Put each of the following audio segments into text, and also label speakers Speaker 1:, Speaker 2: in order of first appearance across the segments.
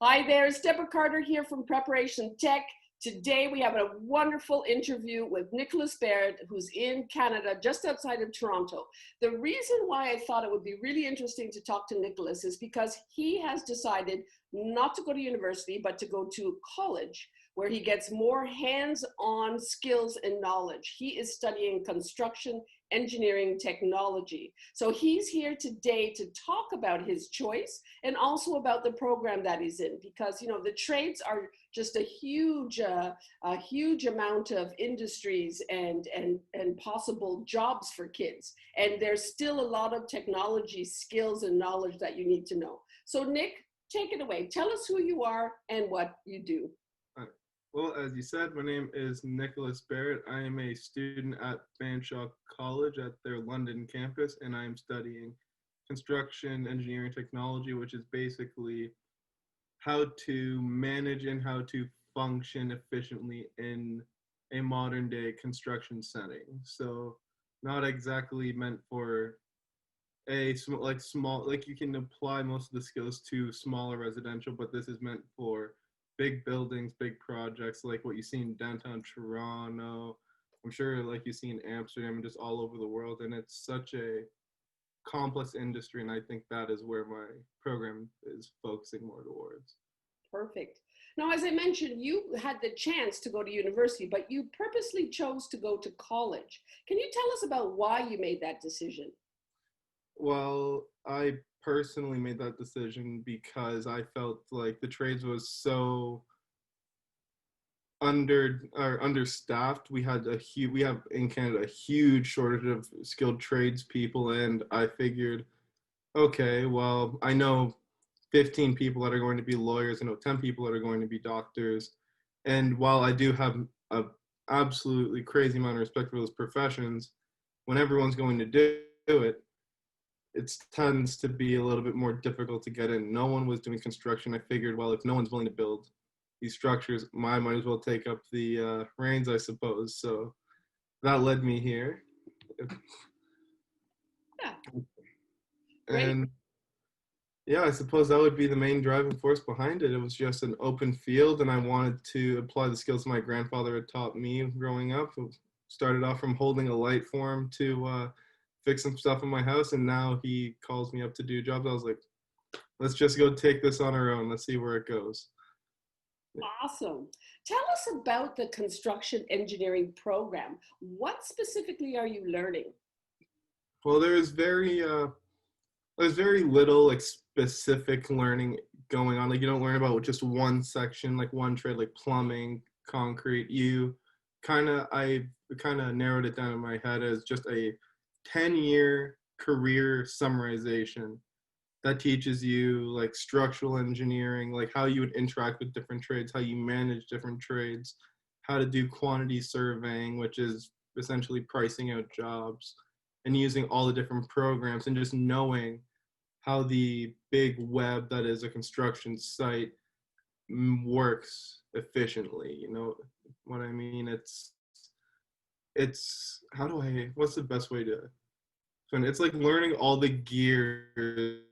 Speaker 1: Hi there, it's Deborah Carter here from Preparation Tech. Today we have a wonderful interview with Nicholas Barrett, who's in Canada, just outside of Toronto. The reason why I thought it would be really interesting to talk to Nicholas is because he has decided not to go to university, but to go to college, where he gets more hands-on skills and knowledge. He is studying construction engineering technology. So he's here today to talk about his choice and also about the program that he's in, because the trades are just a huge amount of industries and possible jobs for kids, and there's still a lot of technology skills and knowledge that you need to know. So Nick, take it away. Tell us who you are and what you do.
Speaker 2: Well, as you said, my name is Nicholas Barrett. I am a student at Fanshawe College at their London campus, and I am studying construction engineering technology, which is basically how to manage and how to function efficiently in a modern day construction setting. So not exactly meant for like you can apply most of the skills to smaller residential, but this is meant for big buildings, big projects, like what you see in downtown Toronto. I'm sure like you see in Amsterdam and just all over the world. And it's such a complex industry. And I think that is where my program is focusing more towards.
Speaker 1: Perfect. Now, as I mentioned, you had the chance to go to university, but you purposely chose to go to college. Can you tell us about why you made that decision?
Speaker 2: Well, I personally made that decision because I felt like the trades was so understaffed. We have in Canada a huge shortage of skilled tradespeople, and I figured, okay, well, I know 15 people that are going to be lawyers, I know 10 people that are going to be doctors, and while I do have a absolutely crazy amount of respect for those professions, when everyone's going to do it, it tends to be a little bit more difficult to get in. No one was doing construction. I figured, well, if no one's willing to build these structures, I might as well take up the reins, I suppose. So that led me here.
Speaker 1: Yeah, great.
Speaker 2: And yeah, I suppose that would be the main driving force behind it. It was just an open field, and I wanted to apply the skills my grandfather had taught me growing up. It started off from holding a light for him to fix some stuff in my house, and now he calls me up to do jobs. I was like, let's just go take this on our own. Let's see where it goes.
Speaker 1: Awesome. Tell us about the construction engineering program. What specifically are you learning?
Speaker 2: Well, there's very little like specific learning going on. Like you don't learn about just one section, like one trade, like plumbing, concrete. I kind of narrowed it down in my head as just a 10-year career summarization that teaches you like structural engineering, like how you would interact with different trades, how you manage different trades, how to do quantity surveying, which is essentially pricing out jobs, and using all the different programs and just knowing how the big web that is a construction site works efficiently. You know what I mean? It's what's the best way to it's like learning all the gears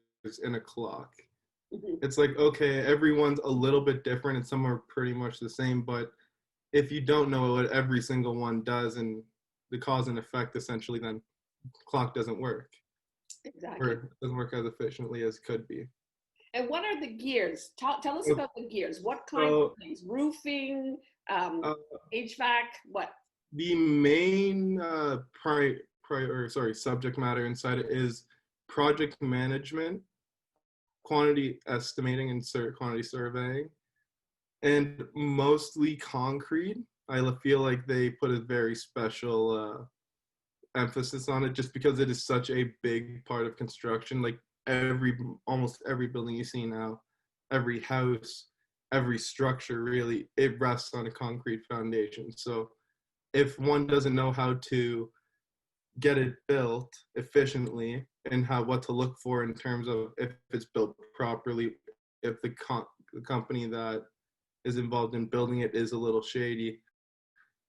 Speaker 2: in a clock.
Speaker 1: Mhm.
Speaker 2: It's like, okay, everyone's a little bit different and some are pretty much the same, but if you don't know what every single one does and the cause and effect, essentially, then clock doesn't work, or
Speaker 1: Exactly.
Speaker 2: it doesn't work as efficiently as could be.
Speaker 1: And what are the gears? Tell us about the gears. What kinds of
Speaker 2: So
Speaker 1: things? Roofing, um,
Speaker 2: uh,
Speaker 1: HVAC, what?
Speaker 2: the main subject matter inside it is project management, quantity estimating, and quantity surveying, and mostly concrete. I feel like they put a very special emphasis on it just because it is such a big part of construction. Like almost every building you see now, every house, every structure, really, it rests on a concrete foundation. So if one doesn't know how to get it built efficiently and what to look for in terms of if it's built properly, if the company that is involved in building it is a little shady,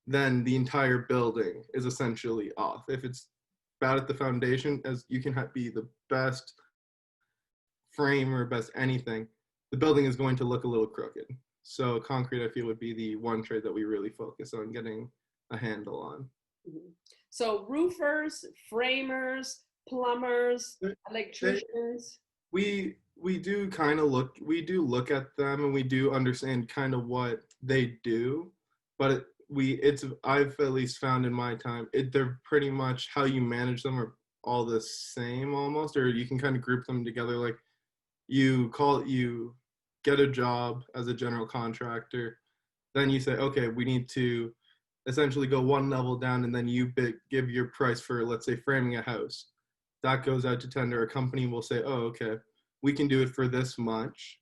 Speaker 2: then the entire building is essentially off. If it's bad at the foundation, as you can be the best frame or best anything, the the building is going to look a little crooked. So concrete, I feel, would be the one trade that we really focus on getting a handle on.
Speaker 1: Mhm. So roofers, framers, plumbers,
Speaker 2: They, they,
Speaker 1: electricians.
Speaker 2: we do kind of look at them, and we do understand kind of what they do, but I've at least found in my time, they're pretty much how you manage them are all the same almost, or you can kind of group them together. Like you get a job as a general contractor, then you say, okay, we need to essentially go one level down, and then give your price for, let's say, framing a house. That goes out to tender. A company will say, oh, okay, we can do it for this much.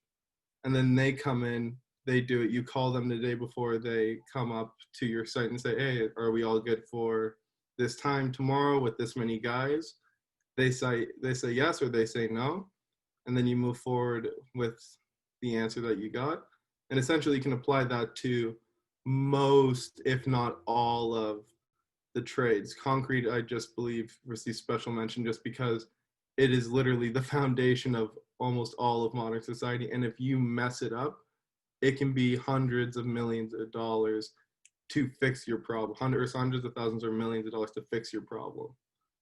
Speaker 2: And then they come in, they do it. You call them the day before they come up to your site and say, hey, are we all good for this time tomorrow with this many guys? They say yes, or they say no. And then you move forward with the answer that you got. And essentially, you can apply that to most, if not all, of the trades. Concrete, I just believe, receives special mention just because it is literally the foundation of almost all of modern society. And if you mess it up, it can be hundreds of millions of dollars to fix your problem. Hundreds of thousands or millions of dollars to fix your problem.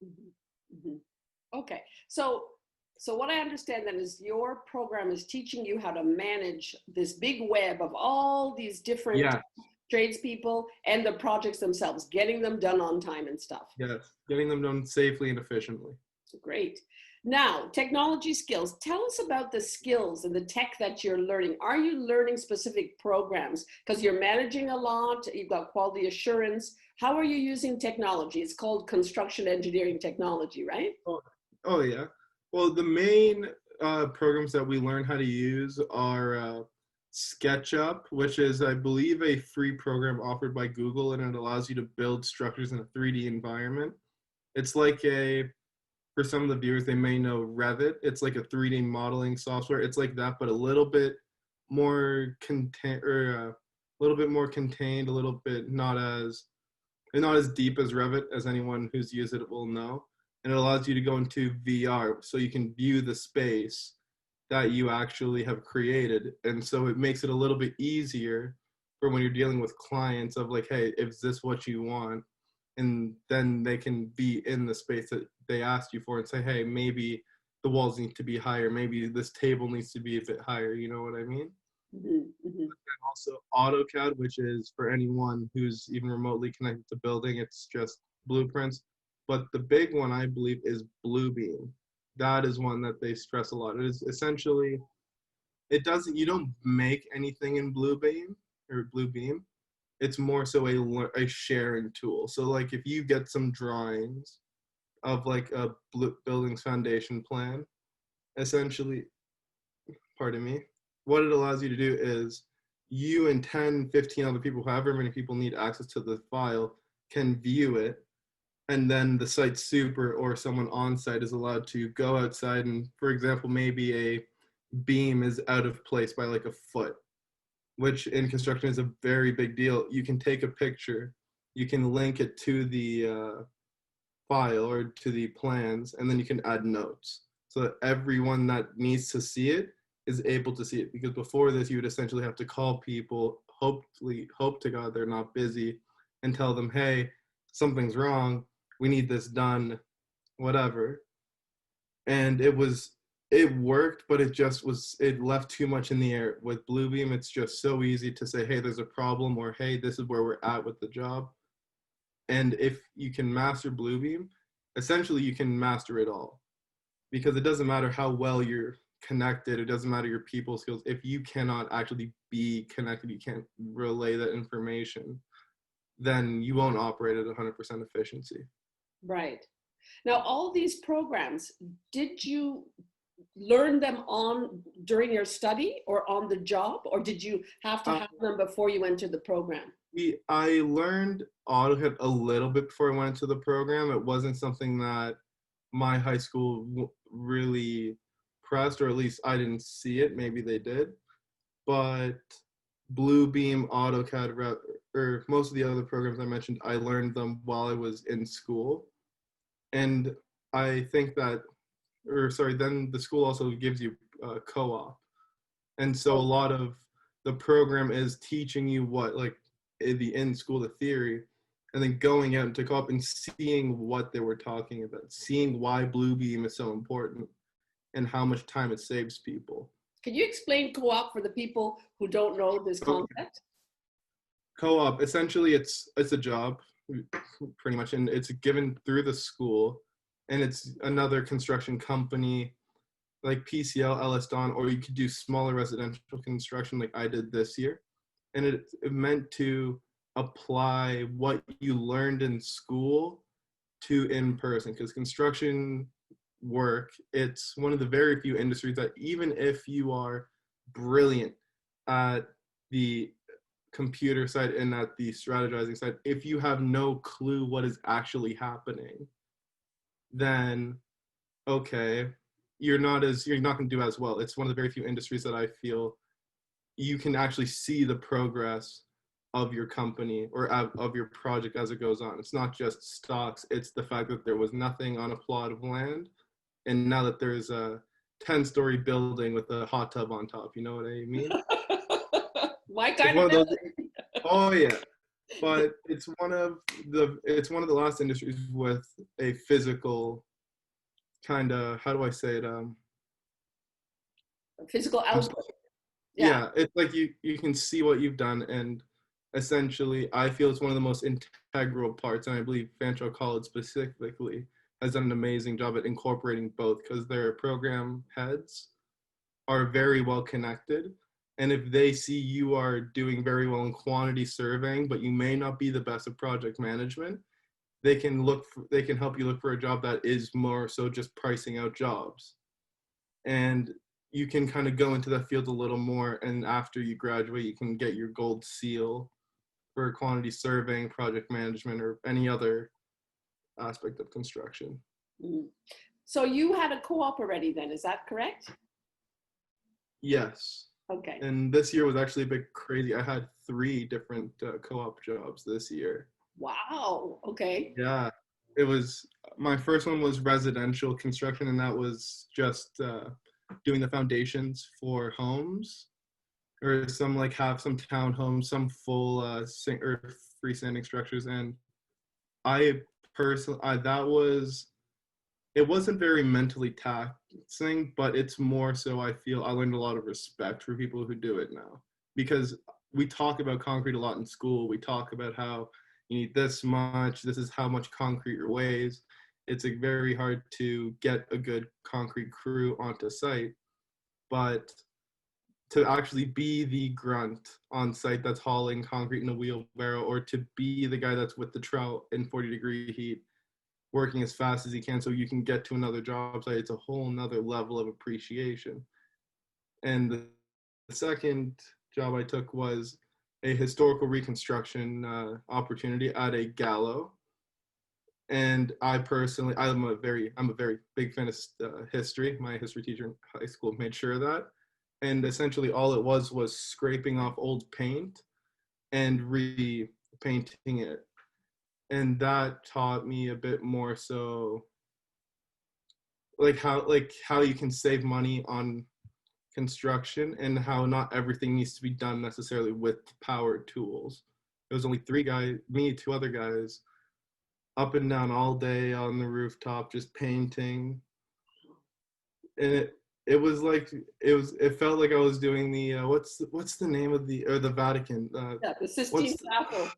Speaker 1: Mm-hmm. Mm-hmm. Okay. So what I understand then is your program is teaching you how to manage this big web of all these different
Speaker 2: Yeah.
Speaker 1: tradespeople and the projects themselves, getting them done on time and stuff.
Speaker 2: Yes. Getting them done safely and efficiently.
Speaker 1: Great. Now, technology skills. Tell us about the skills and the tech that you're learning. Are you learning specific programs? Because you're managing a lot, you've got quality assurance. How are you using technology? It's called construction engineering technology, right?
Speaker 2: Oh yeah. Well, the main programs that we learn how to use are SketchUp, which is, I believe, a free program offered by Google, and it allows you to build structures in a 3D environment. It's like for some of the viewers, they may know Revit. It's like a 3D modeling software. It's like that, but a little bit more a little bit more contained, a little bit not as deep as Revit, as anyone who's used it will know. And it allows you to go into VR, so you can view the space that you actually have created. And so it makes it a little bit easier for when you're dealing with clients of like, hey, is this what you want? And then they can be in the space that they asked you for and say, hey, maybe the walls need to be higher. Maybe this table needs to be a bit higher. You know what I mean?
Speaker 1: Mm-hmm, mm-hmm.
Speaker 2: And also AutoCAD, which is for anyone who's even remotely connected to building, it's just blueprints. But the big one, I believe, is Bluebeam. That is one that they stress a lot. It is essentially, you don't make anything in Bluebeam. It's more so a sharing tool. So like if you get some drawings of like a building's foundation plan, essentially, pardon me, what it allows you to do is you and 10, 15 other people, however many people need access to the file, can view it. And then the site super or someone on site is allowed to go outside and, for example, maybe a beam is out of place by like a foot, which in construction is a very big deal. You can take a picture, you can link it to the file or to the plans, and then you can add notes so that everyone that needs to see it is able to see it. Because before this, you would essentially have to call people, hope to God they're not busy, and tell them, hey, something's wrong, we need this done, whatever. And it worked, but it left too much in the air. With Bluebeam, it's just so easy to say, hey, there's a problem, or hey, this is where we're at with the job. And if you can master Bluebeam, essentially you can master it all, because it doesn't matter how well you're connected, it doesn't matter your people skills. If you cannot actually be connected, you can't relay that information, then you won't operate at 100% efficiency.
Speaker 1: Right. Now, all these programs, did you learn them on during your study or on the job, or did you have to have them before you entered the program?
Speaker 2: I learned AutoCAD a little bit before I went into the program. It wasn't something that my high school really pressed, or at least I didn't see it. Maybe they did. But Bluebeam, AutoCAD, or most of the other programs I mentioned, I learned them while I was in school. And I think that, then the school also gives you co-op. And so a lot of the program is teaching you what, like in school, the theory, and then going out into co-op and seeing what they were talking about, seeing why Bluebeam is so important and how much time it saves people.
Speaker 1: Can you explain co-op for the people who don't know this concept?
Speaker 2: Co-op, essentially, it's a job, pretty much, and it's given through the school, and it's another construction company like PCL, LS Don, or you could do smaller residential construction like I did this year. And it meant to apply what you learned in school to in person, because construction work, it's one of the very few industries that even if you are brilliant at the computer side and at the strategizing side, if you have no clue what is actually happening, then okay, you're not going to do as well. It's one of the very few industries that I feel you can actually see the progress of your company or of your project as it goes on. It's not just stocks, it's the fact that there was nothing on a plot of land, and now that there's a 10-story building with a hot tub on top. You know what I mean?
Speaker 1: My kind of building.
Speaker 2: Oh yeah, but it's one of the last industries with a physical kind of, how do I say it?
Speaker 1: Physical output.
Speaker 2: Yeah, it's like you can see what you've done, and essentially, I feel it's one of the most integral parts, and I believe Fanshawe College specifically has done an amazing job at incorporating both, because their program heads are very well connected. And if they see you are doing very well in quantity surveying, but you may not be the best at project management, they can help you look for a job that is more so just pricing out jobs. And you can kind of go into that field a little more, and after you graduate, you can get your gold seal for quantity surveying, project management, or any other aspect of construction.
Speaker 1: Mm. So you had a co-op already then, is that correct?
Speaker 2: Yes.
Speaker 1: Okay.
Speaker 2: And this year was actually a bit crazy. I had 3 different co-op jobs this year.
Speaker 1: Wow. Okay.
Speaker 2: Yeah. It was, my first one was residential construction, and that was just doing the foundations for homes, or some like have some townhomes, some full or freestanding structures. And I personally, it wasn't very mentally taxing, but it's more so I feel I learned a lot of respect for people who do it now, because we talk about concrete a lot in school. We talk about how you need this much, this is how much concrete weighs. It's very hard to get a good concrete crew onto site, but to actually be the grunt on site that's hauling concrete in a wheelbarrow, or to be the guy that's with the trout in 40-degree heat, working as fast as he can so you can get to another job site, it's a whole nother level of appreciation. And the second job I took was a historical reconstruction opportunity at a gallows. And I'm a very big fan of history. My history teacher in high school made sure of that. And essentially all it was scraping off old paint and repainting it. And that taught me a bit more so like how you can save money on construction, and how not everything needs to be done necessarily with powered tools. It was only 3 guys, me, 2 other guys, up and down all day on the rooftop just painting. And it felt like I was doing the what's the name of the Vatican,
Speaker 1: the Sistine Chapel.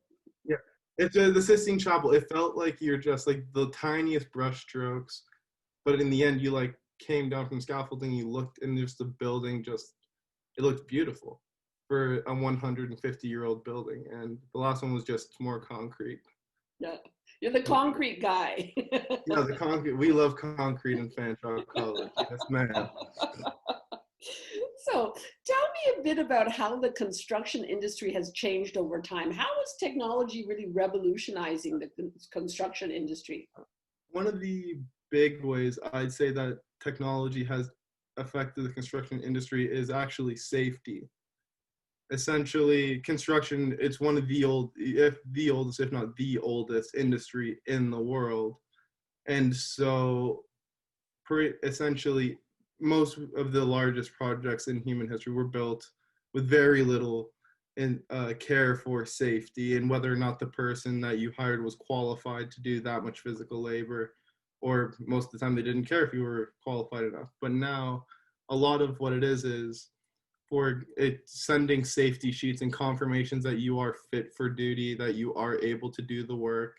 Speaker 2: Yeah, it's the Sistine Chapel. It felt like you're just like the tiniest brush strokes, but in the end you like came down from scaffolding, you looked, and just the building it looked beautiful for a 150-year-old building. And the last one was just more concrete.
Speaker 1: Yeah, you're the concrete guy.
Speaker 2: Yeah, the concrete. We love concrete in Fanshawe College. Yes, ma'am.
Speaker 1: So tell me a bit about how the construction industry has changed over time. How is technology really revolutionizing the construction industry?
Speaker 2: One of the big ways I'd say that technology has affected the construction industry is actually safety. Essentially, construction, it's one of the oldest, if not the oldest industry in the world. And so essentially most of the largest projects in human history were built with very little care for safety and whether or not the person that you hired was qualified to do that much physical labor, or most of the time they didn't care if you were qualified enough. But now a lot of what it is for it sending safety sheets and confirmations that you are fit for duty, that you are able to do the work,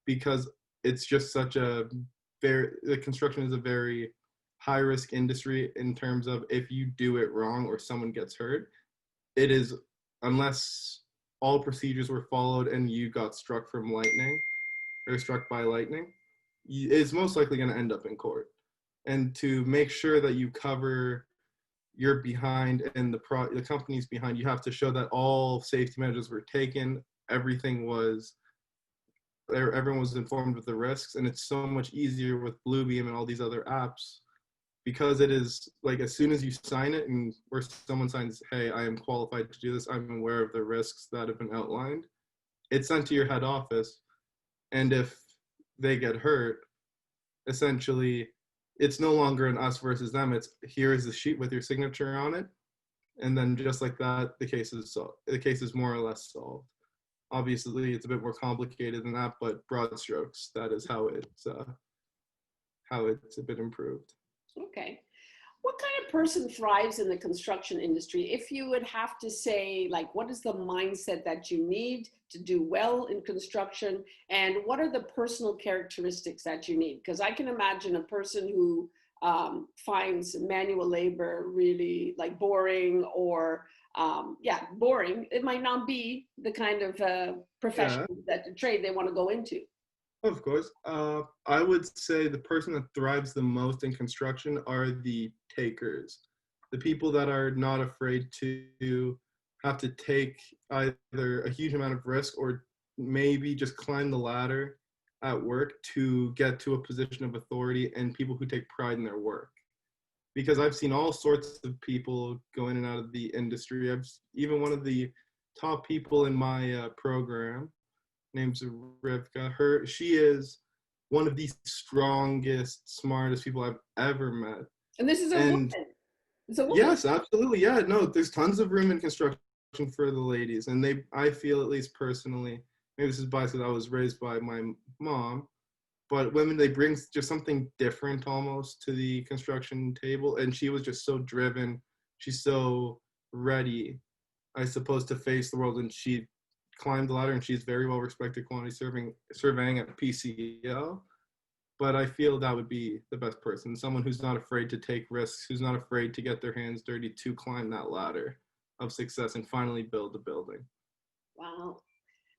Speaker 2: because it's just such a the construction is a very high risk industry in terms of if you do it wrong or someone gets hurt, it is, unless all procedures were followed and you got struck from lightning or struck by lightning, it's most likely going to end up in court. And to make sure that you cover your behind and the company's behind, you have to show that all safety measures were taken, everyone was informed of the risks, and it's so much easier with Bluebeam and all these other apps because it is like as soon as you sign it and where someone signs, hey, I am qualified to do this, I'm aware of the risks that have been outlined, it's sent to your head office. And if they get hurt, essentially it's no longer an us versus them. It's here is the sheet with your signature on it. And then just like that, the case is more or less solved. Obviously, it's a bit more complicated than that, but broad strokes, that is how it's a bit improved.
Speaker 1: Okay. What kind of person thrives in the construction industry? If you would have to say, like, what is the mindset that you need to do well in construction? And what are the personal characteristics that you need? Because I can imagine a person who finds manual labor really like boring or boring. It might not be the kind of profession that the trade they want to go into.
Speaker 2: Of course. I would say the person that thrives the most in construction are the takers, the people that are not afraid to have to take either a huge amount of risk or maybe just climb the ladder at work to get to a position of authority, and people who take pride in their work. Because I've seen all sorts of people go in and out of the industry. Even one of the top people in my program, name's Rivka. She is one of the strongest, smartest people I've ever met.
Speaker 1: And this is a woman. It's a woman.
Speaker 2: Yes, absolutely. Yeah, no, there's tons of room in construction for the ladies, and I feel, at least personally, maybe this is biased because I was raised by my mom, but women, they bring just something different almost to the construction table, and she was just so driven. She's so ready, I suppose, to face the world, and she climbed the ladder, and she's very well respected quantity surveying at PCL. But I feel that would be the best person, someone who's not afraid to take risks, who's not afraid to get their hands dirty, to climb that ladder of success and finally build a building.
Speaker 1: Wow.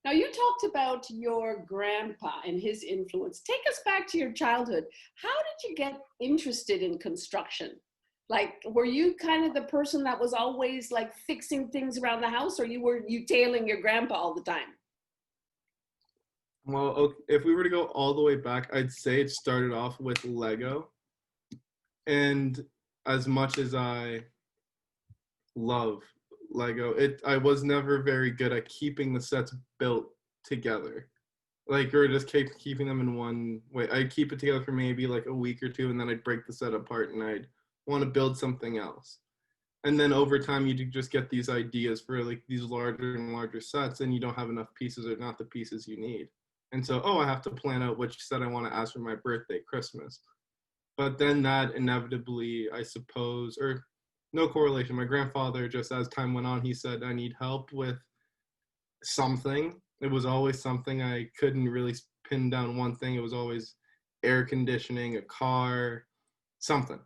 Speaker 1: Now, you talked about your grandpa and his influence. Take us back to your childhood. How did you get interested in construction? Like, were you kind of the person that was always like fixing things around the house, or were you tailing your grandpa all the time?
Speaker 2: Well, if we were to go all the way back, I'd say it started off with Lego. And as much as I love Lego, I was never very good at keeping the sets built together. Like, or just keeping them in one way. I'd keep it together for maybe like a week or two, and then I'd break the set apart and I'd want to build something else. And then over time, you just get these ideas for like these larger and larger sets, and you don't have enough pieces or not the pieces you need. And so, I have to plan out which set I want to ask for my birthday, Christmas. But then that inevitably, I suppose, or no correlation. My grandfather, just as time went on, he said, I need help with something. It was always something. I couldn't really pin down one thing. It was always air conditioning, a car, something.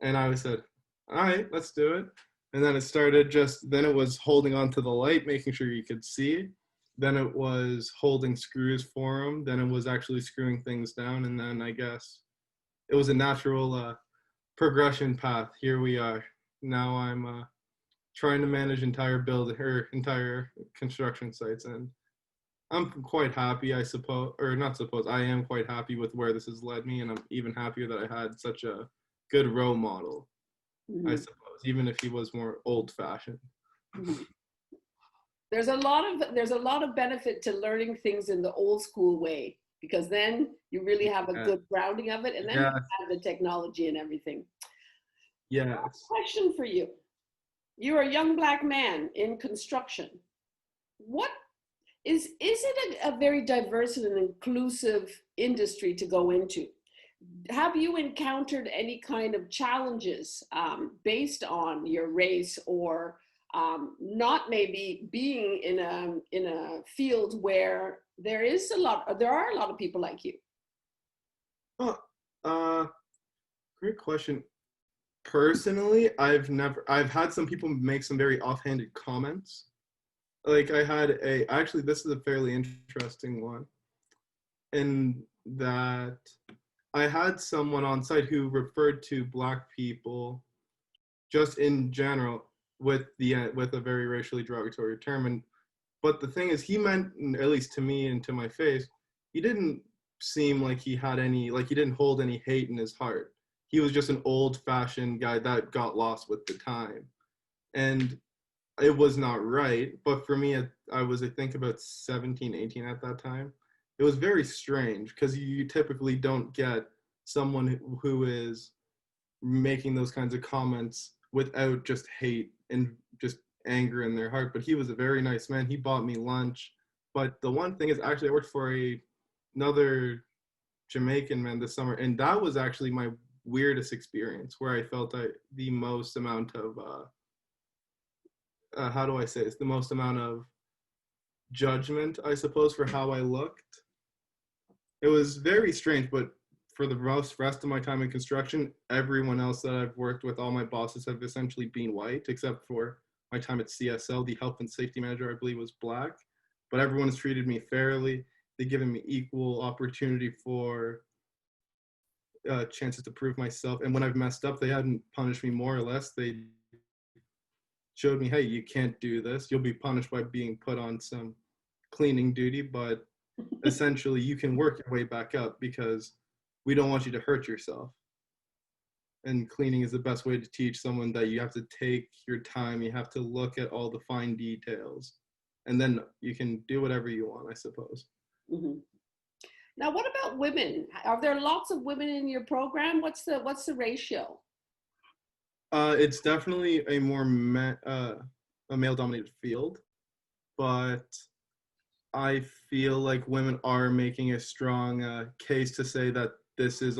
Speaker 2: And I said, all right, let's do it. And then it started then it was holding onto the light, making sure you could see. Then it was holding screws for them. Then it was actually screwing things down. And then I guess it was a natural progression path. Here we are. Now I'm trying to manage entire construction sites. And I'm quite happy, I suppose, or not suppose, I am quite happy with where this has led me. And I'm even happier that I had such a good role model, I suppose, even if he was more old-fashioned.
Speaker 1: There's a lot of benefit to learning things in the old school way, because then you really have a good grounding of it, and then you have the technology and everything.
Speaker 2: Yes.
Speaker 1: Question for you. You're a young Black man in construction. What is it a very diverse and inclusive industry to go into? Have you encountered any kind of challenges based on your race or not maybe being in a field where there are a lot of people like you?
Speaker 2: Oh, uh, great question. Personally, I've had some people make some very offhanded comments. Like actually, this is a fairly interesting one, in that I had someone on site who referred to Black people just in general with a very racially derogatory term. And but the thing is, he meant, at least to me and to my face, he didn't seem like he didn't hold any hate in his heart. He was just an old-fashioned guy that got lost with the time, and it was not right. But for me, I was, I think, about 17, 18 at that time. It was very strange because you typically don't get someone who is making those kinds of comments without just hate and just anger in their heart. But he was a very nice man. He bought me lunch. But the one thing is, actually, I worked for another Jamaican man this summer, and that was actually my weirdest experience, where I felt the most amount of how do I say this? The most amount of judgment, I suppose, for how I looked. It was very strange, but for the rest of my time in construction, everyone else that I've worked with, all my bosses have essentially been white, except for my time at CSL. The health and safety manager, I believe, was Black, but everyone has treated me fairly. They've given me equal opportunity for chances to prove myself. And when I've messed up, they hadn't punished me more or less. They showed me, hey, you can't do this. You'll be punished by being put on some cleaning duty, but essentially you can work your way back up because we don't want you to hurt yourself. And cleaning is the best way to teach someone that you have to take your time, you have to look at all the fine details, and then you can do whatever you want, I suppose.
Speaker 1: Mm-hmm. Now, what about women? Are there lots of women in your program? What's the ratio?
Speaker 2: It's definitely a a male-dominated field, but I feel like women are making a strong case to say that this is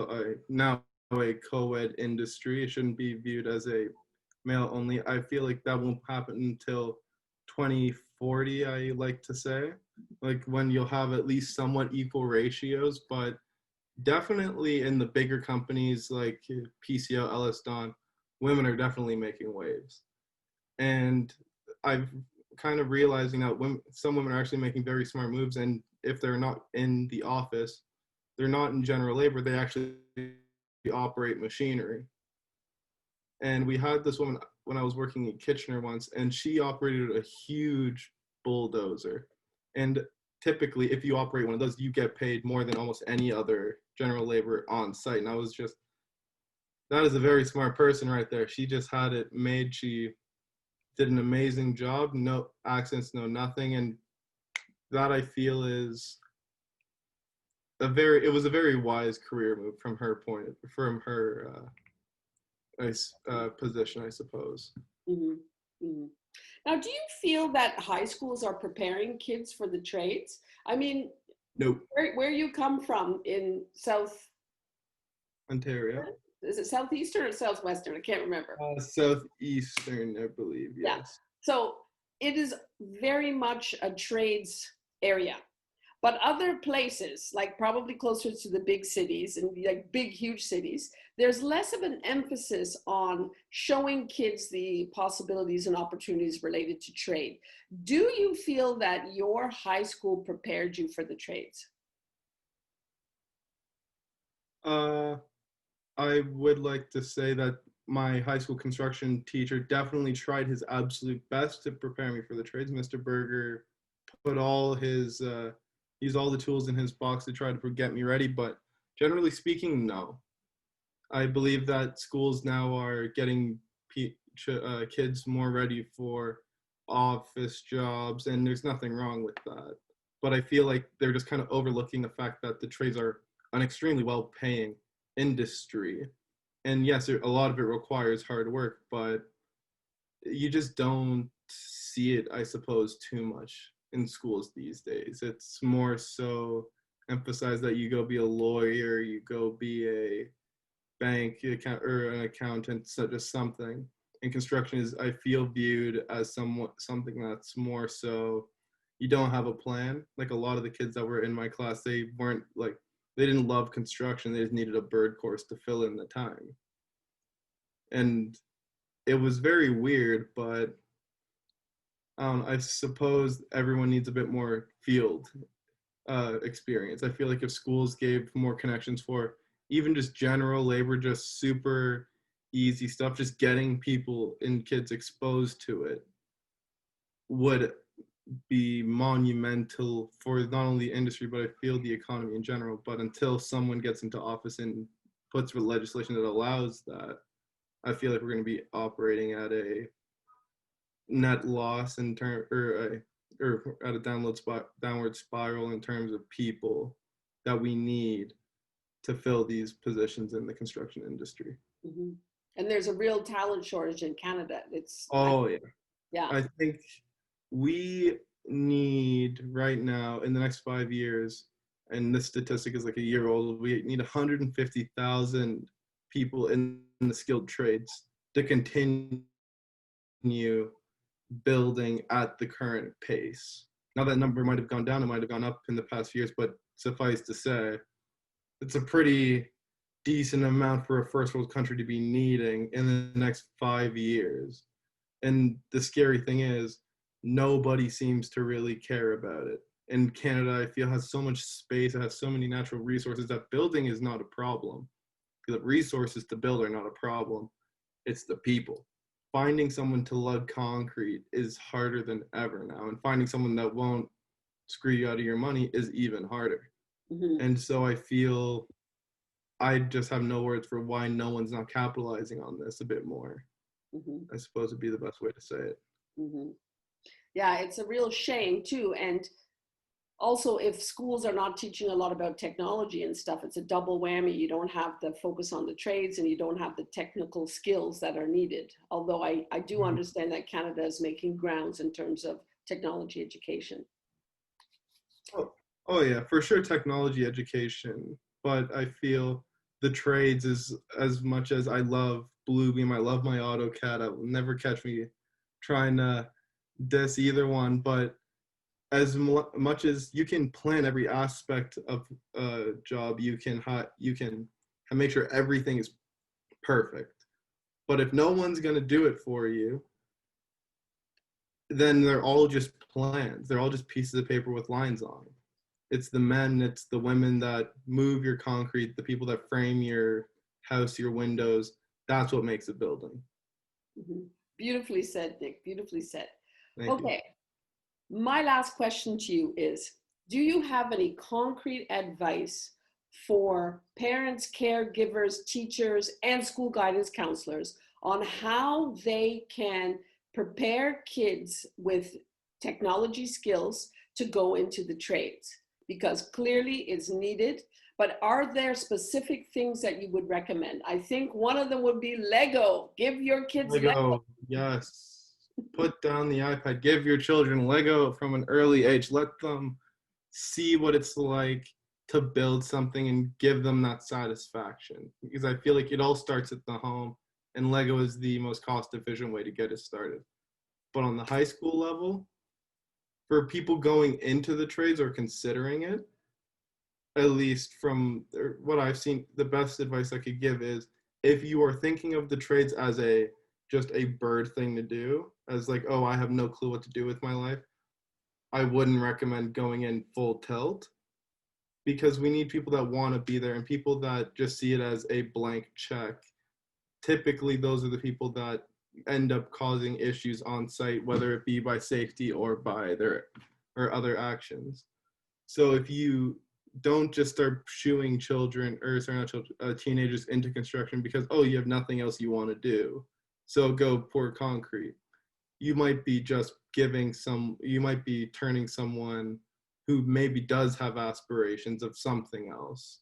Speaker 2: now a co-ed industry. It shouldn't be viewed as a male only. I feel like that won't happen until 2040, I like to say, like when you'll have at least somewhat equal ratios. But definitely in the bigger companies like PCO, LS Don, women are definitely making waves. And I've kind of realizing that some women are actually making very smart moves, and if they're not in the office, they're not in general labor, they actually operate machinery. And we had this woman when I was working in Kitchener once, and she operated a huge bulldozer. And typically, if you operate one of those, you get paid more than almost any other general labor on site. And I was just, that is a very smart person right there. She just had it made. She did an amazing job, no accents, no nothing. And that, I feel, is it was a very wise career move from her position, I suppose.
Speaker 1: Mm-hmm. Mm-hmm. Now, do you feel that high schools are preparing kids for the trades? I mean,
Speaker 2: Nope.
Speaker 1: where you come from in South
Speaker 2: Ontario.
Speaker 1: is it Southeastern or Southwestern? I can't remember.
Speaker 2: Southeastern, I believe,
Speaker 1: Yeah.
Speaker 2: yes.
Speaker 1: So it is very much a trades area. But other places, like probably closer to the big cities and like big, huge cities, there's less of an emphasis on showing kids the possibilities and opportunities related to trade. Do you feel that your high school prepared you for the trades?
Speaker 2: Uh, I would like to say that my high school construction teacher definitely tried his absolute best to prepare me for the trades. Mr. Berger put used all the tools in his box to try to get me ready, but generally speaking, no. I believe that schools now are getting kids more ready for office jobs, and there's nothing wrong with that. But I feel like they're just kind of overlooking the fact that the trades are an extremely well-paying industry, And yes, a lot of it requires hard work, but you just don't see it, I suppose, too much in schools these days. It's more so emphasized that you go be a lawyer, you go be a bank account or an accountant, such as something. And construction is, I feel, viewed as something that's more so you don't have a plan. Like a lot of the kids that were in my class, they weren't like they didn't love construction. They just needed a bird course to fill in the time. And it was very weird, but I suppose everyone needs a bit more field experience. I feel like if schools gave more connections for even just general labor, just super easy stuff, just getting people and kids exposed to it would be monumental for not only the industry, but I feel the economy in general. But until someone gets into office and puts legislation that allows that, I feel like we're going to be operating at a net loss in term or at a downward spiral in terms of people that we need to fill these positions in the construction industry.
Speaker 1: Mm-hmm. And there's a real talent shortage in Canada.
Speaker 2: Oh yeah.
Speaker 1: Yeah.
Speaker 2: I think we need right now in the next 5 years, and this statistic is like a year old, we need 150,000 people in the skilled trades to continue building at the current pace. Now that number might have gone down, it might have gone up in the past years, but suffice to say, it's a pretty decent amount for a first world country to be needing in the next 5 years. And the scary thing is, nobody seems to really care about it. And Canada, I feel, has so much space, it has so many natural resources that building is not a problem. The resources to build are not a problem. It's the people. Finding someone to lug concrete is harder than ever now. And finding someone that won't screw you out of your money is even harder.
Speaker 1: Mm-hmm.
Speaker 2: And so I feel I just have no words for why no one's not capitalizing on this a bit more.
Speaker 1: Mm-hmm.
Speaker 2: I suppose would be the best way to say it.
Speaker 1: Mm-hmm. Yeah, it's a real shame too. And also, if schools are not teaching a lot about technology and stuff, it's a double whammy. You don't have the focus on the trades and you don't have the technical skills that are needed. Although I do understand that Canada is making grounds in terms of technology education.
Speaker 2: Oh yeah, for sure technology education. But I feel the trades is as much as I love Bluebeam, I love my AutoCAD. I will never catch me trying to diss either one, but as much as you can plan every aspect of a job, you can make sure everything is perfect. But if no one's going to do it for you, then they're all just plans. They're all just pieces of paper with lines on. It's the men, it's the women that move your concrete, the people that frame your house, your windows. That's what makes a building.
Speaker 1: Mm-hmm. Beautifully said, Nick. Beautifully said.
Speaker 2: Thank you.
Speaker 1: Okay. My last question to you is, do you have any concrete advice for parents, caregivers, teachers, and school guidance counselors on how they can prepare kids with technology skills to go into the trades? Because clearly it's needed, but are there specific things that you would recommend? I think one of them would be Lego. Give your kids Lego.
Speaker 2: Yes. Put down the iPad. Give your children Lego from an early age. Let them see what it's like to build something and give them that satisfaction. Because I feel like it all starts at the home, and Lego is the most cost-efficient way to get it started. But on the high school level, for people going into the trades or considering it, at least from what I've seen, the best advice I could give is if you are thinking of the trades as just a bird thing to do, as like, oh, I have no clue what to do with my life, I wouldn't recommend going in full tilt, because we need people that want to be there and people that just see it as a blank check. Typically, those are the people that end up causing issues on site, whether it be by safety or by their or other actions. So if you don't just start shooing children, or sorry, not children, teenagers into construction because, oh, you have nothing else you want to do, so go pour concrete. You might be you might be turning someone who maybe does have aspirations of something else.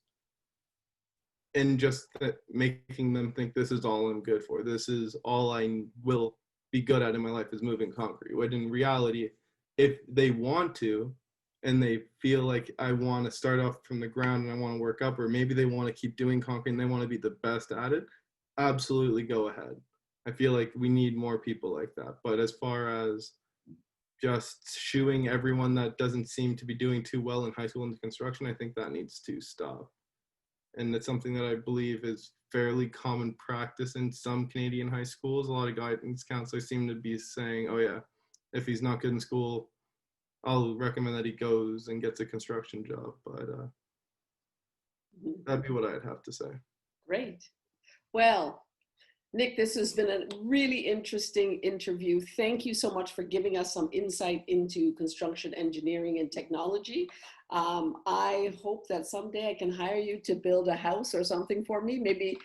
Speaker 2: and just that making them think this is all I'm good for. This is all I will be good at in my life is moving concrete. When in reality, if they want to, and they feel like I want to start off from the ground and I want to work up, or maybe they want to keep doing concrete and they want to be the best at it, absolutely go ahead. I feel like we need more people like that. But as far as just shooing everyone that doesn't seem to be doing too well in high school into construction, I think that needs to stop. And it's something that I believe is fairly common practice in some Canadian high schools. A lot of guidance counselors seem to be saying, oh yeah, if he's not good in school, I'll recommend that he goes and gets a construction job. But that'd be what I'd have to say.
Speaker 1: Great. Well, Nick, this has been a really interesting interview. Thank you so much for giving us some insight into construction engineering and technology. I hope that someday I can hire you to build a house or something for me, maybe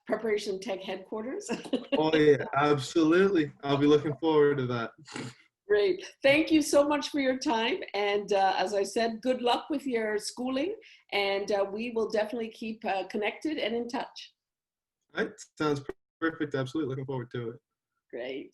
Speaker 1: Preparation Tech headquarters.
Speaker 2: Oh yeah, absolutely. I'll be looking forward to that.
Speaker 1: Great. Thank you so much for your time. And as I said, good luck with your schooling. And we will definitely keep connected and in touch.
Speaker 2: All right, sounds perfect. Absolutely looking forward to it.
Speaker 1: Great.